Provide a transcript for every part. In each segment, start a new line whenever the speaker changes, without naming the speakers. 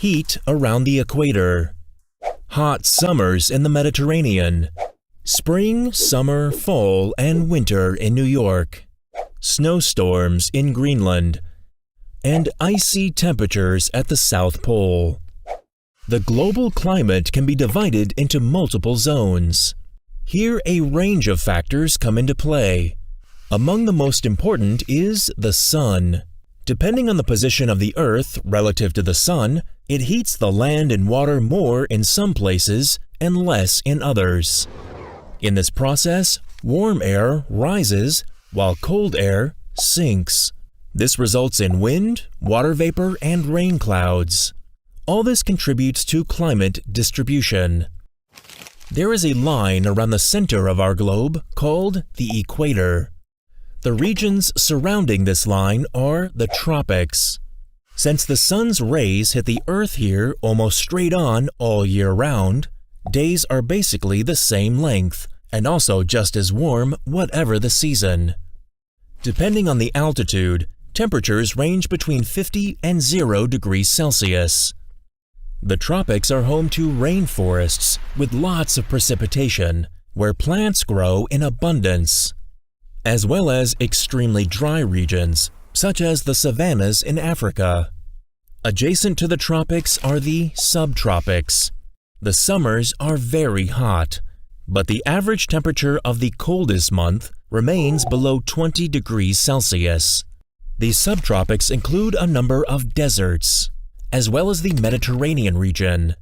Heat around the equator. Hot summers in the Mediterranean. Spring, summer, fall, and winter in New York. Snowstorms in Greenland. And icy temperatures at the South Pole. The global climate can be divided into multiple zones. Here, a range of factors come into play. Among the most important is the sun. Depending on the position of the Earth relative to the sun, it heats the land and water more in some places and less in others. In this process, warm air rises while cold air sinks. This results in wind, water vapor, and rain clouds. All this contributes to climate distribution. There is a line around the center of our globe called the equator. The regions surrounding this line are the tropics. Since the sun's rays hit the Earth here almost straight on all year round, days are basically the same length and also just as warm whatever the season. Depending on the altitude, temperatures range between 50 and 0 degrees Celsius. The tropics are home to rainforests with lots of precipitation, where plants grow in abundance, as well as extremely dry regions, such as the savannas in Africa. Adjacent to the tropics are the subtropics. The summers are very hot, but the average temperature of the coldest month remains below 20 degrees Celsius. The subtropics include a number of deserts, as well as the Mediterranean region.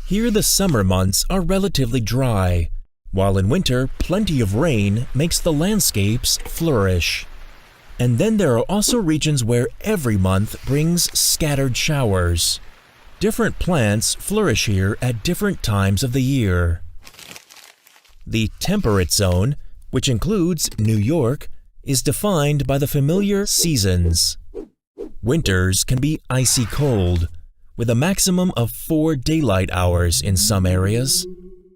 Here the summer months are relatively dry, while in winter plenty of rain makes the landscapes flourish. And then there are also regions where every month brings scattered showers. Different plants flourish here at different times of the year. The temperate zone, which includes New York, is defined by the familiar seasons. Winters can be icy cold, with a maximum of 4 daylight hours in some areas.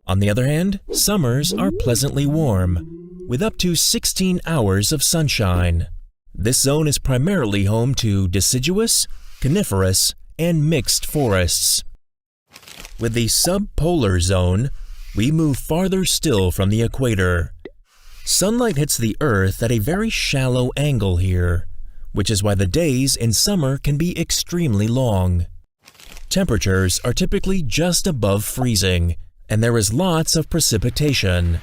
On the other hand, summers are pleasantly warm, with up to 16 hours of sunshine. This zone is primarily home to deciduous, coniferous, and mixed forests. With the subpolar zone, we move farther still from the equator. Sunlight hits the Earth at a very shallow angle here, which is why the days in summer can be extremely long. Temperatures are typically just above freezing, and there is lots of precipitation.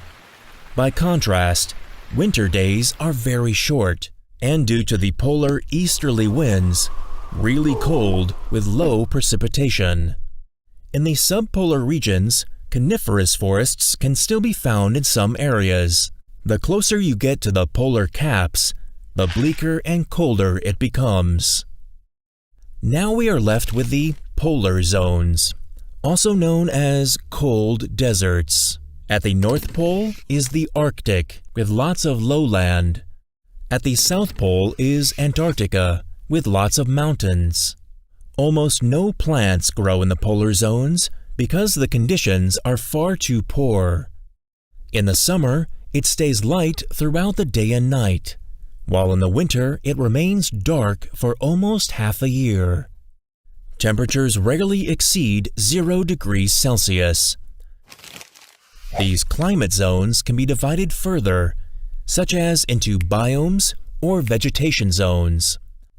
By contrast, winter days are very short, and due to the polar easterly winds, really cold with low precipitation. In the subpolar regions, coniferous forests can still be found in some areas. The closer you get to the polar caps, the bleaker and colder it becomes. Now we are left with the polar zones, also known as cold deserts. At the North Pole is the Arctic, with lots of lowland. At the South Pole is Antarctica, with lots of mountains. Almost no plants grow in the polar zones because the conditions are far too poor. In the summer, it stays light throughout the day and night, while in the winter it remains dark for almost half a year. Temperatures rarely exceed 0 degrees Celsius. These climate zones can be divided further, such as into biomes or vegetation zones.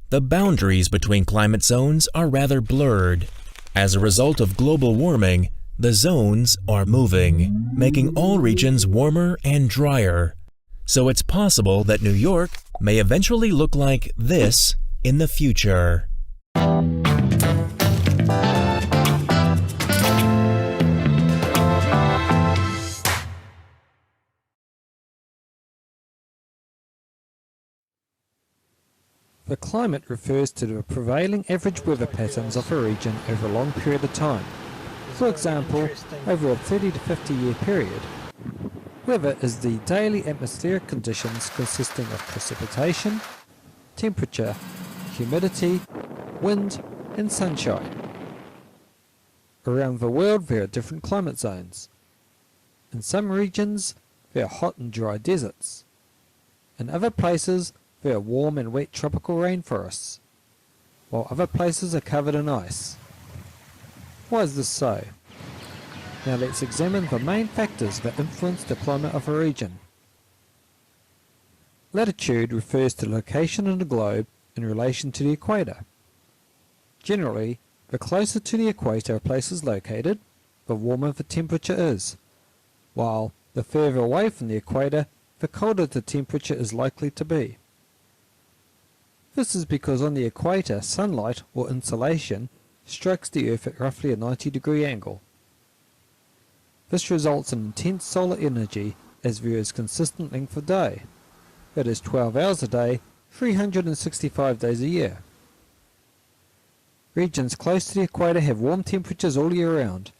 The boundaries between climate zones are rather blurred. As a result of global warming, the zones are moving, making all regions warmer and drier. So it's possible that New York may eventually look like this in the future.
The climate refers to the prevailing average weather patterns of a region over a long period of time. For example, over a 30 to 50 year period. Weather is the daily atmospheric conditions consisting of precipitation, temperature, humidity, wind, and sunshine. Around the world there are different climate zones. In some regions there are hot and dry deserts. In other places there are warm and wet tropical rainforests, while other places are covered in ice. Why is this so? Now let's examine the main factors that influence the climate of a region. Latitude refers to location in the globe in relation to the equator. Generally, the closer to the equator a place is located, the warmer the temperature is, while the further away from the equator, the colder the temperature is likely to be. This is because on the equator, sunlight or insolation strikes the Earth at roughly a 90-degree angle. This results in intense solar energy as there is consistent length of day, that is 12 hours a day, 365 days a year. Regions close to the equator have warm temperatures all year round.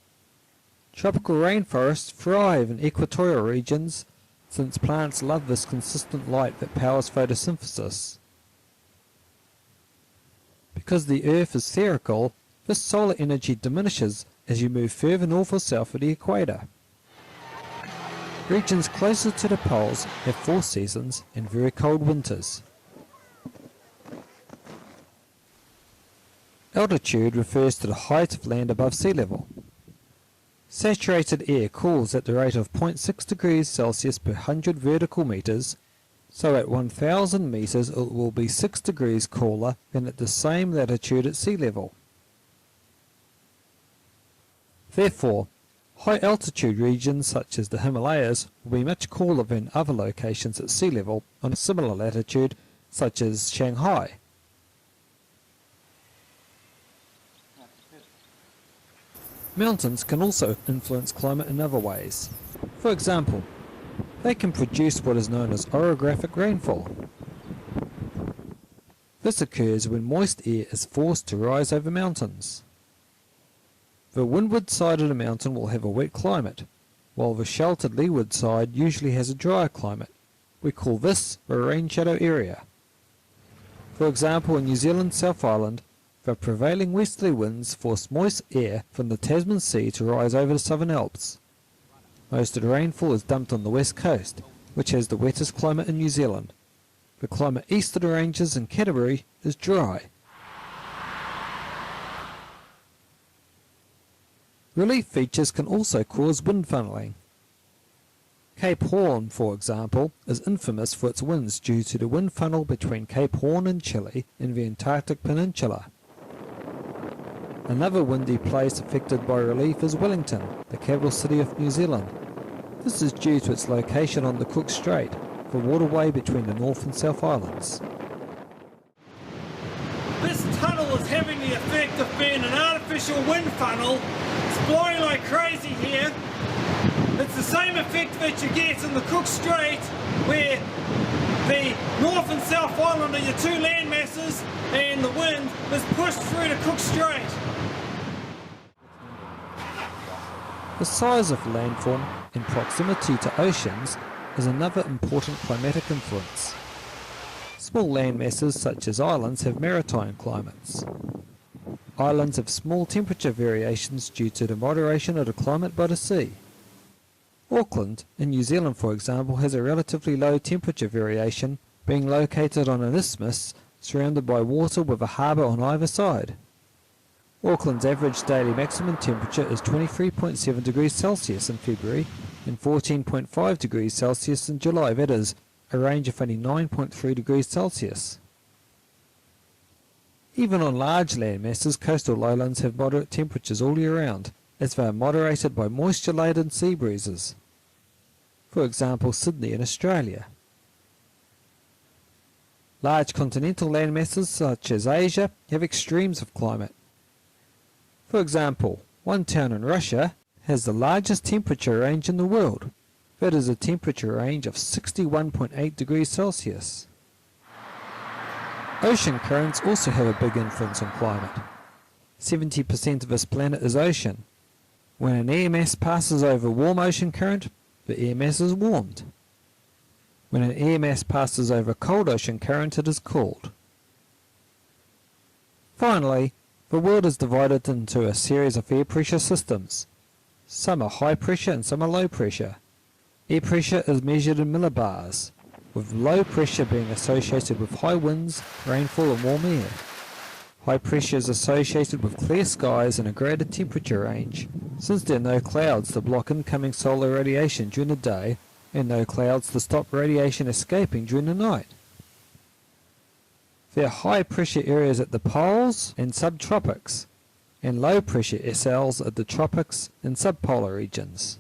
Tropical rainforests thrive in equatorial regions since plants love this consistent light that powers photosynthesis. Because the Earth is spherical, this solar energy diminishes as you move further north or south of the equator. Regions closer to the poles have 4 seasons and very cold winters. Altitude refers to the height of land above sea level. Saturated air cools at the rate of 0.6 degrees Celsius per 100 vertical meters, so at 1000 meters it will be 6 degrees cooler than at the same latitude at sea level. Therefore, high-altitude regions such as the Himalayas will be much cooler than other locations at sea level on a similar latitude such as Shanghai. Mountains can also influence climate in other ways. For example, they can produce what is known as orographic rainfall. This occurs when moist air is forced to rise over mountains. The windward side of the mountain will have a wet climate, while the sheltered leeward side usually has a drier climate. We call this the rain shadow area. For example, in New Zealand's South Island, the prevailing westerly winds force moist air from the Tasman Sea to rise over the Southern Alps. Most of the rainfall is dumped on the west coast, which has the wettest climate in New Zealand. The climate east of the ranges in Canterbury is dry. Relief features can also cause wind funneling. Cape Horn, for example, is infamous for its winds due to the wind funnel between Cape Horn in Chile and the Antarctic Peninsula. Another windy place affected by relief is Wellington, the capital city of New Zealand. This is due to its location on the Cook Strait, the waterway between the North and South Islands.
This tunnel is having the effect of being an artificial wind funnel. It's blowing like crazy here. It's the same effect that you get in the Cook Strait, where the North and South Island are your 2 land masses and the wind is pushed through the Cook Strait.
The size of landform and proximity to oceans is another important climatic influence. Small land masses such as islands have maritime climates. Islands have small temperature variations due to the moderation of the climate by the sea. Auckland, in New Zealand for example, has a relatively low temperature variation, being located on an isthmus surrounded by water with a harbour on either side. Auckland's average daily maximum temperature is 23.7 degrees Celsius in February and 14.5 degrees Celsius in July, that is, a range of only 9.3 degrees Celsius. Even on large land masses, coastal lowlands have moderate temperatures all year round, as they are moderated by moisture-laden sea breezes. For example, Sydney in Australia. Large continental land masses such as Asia have extremes of climate. For example, one town in Russia has the largest temperature range in the world. That is a temperature range of 61.8 degrees Celsius. Ocean currents also have a big influence on climate. 70% of this planet is ocean. When an air mass passes over a warm ocean current, the air mass is warmed. When an air mass passes over a cold ocean current, it is cooled. Finally, the world is divided into a series of air pressure systems. Some are high pressure and some are low pressure. Air pressure is measured in millibars, with low pressure being associated with high winds, rainfall and warm air. High pressure is associated with clear skies and a greater temperature range, since there are no clouds to block incoming solar radiation during the day and no clouds to stop radiation escaping during the night. There are high pressure areas at the poles and subtropics, and low pressure cells at the tropics and subpolar regions.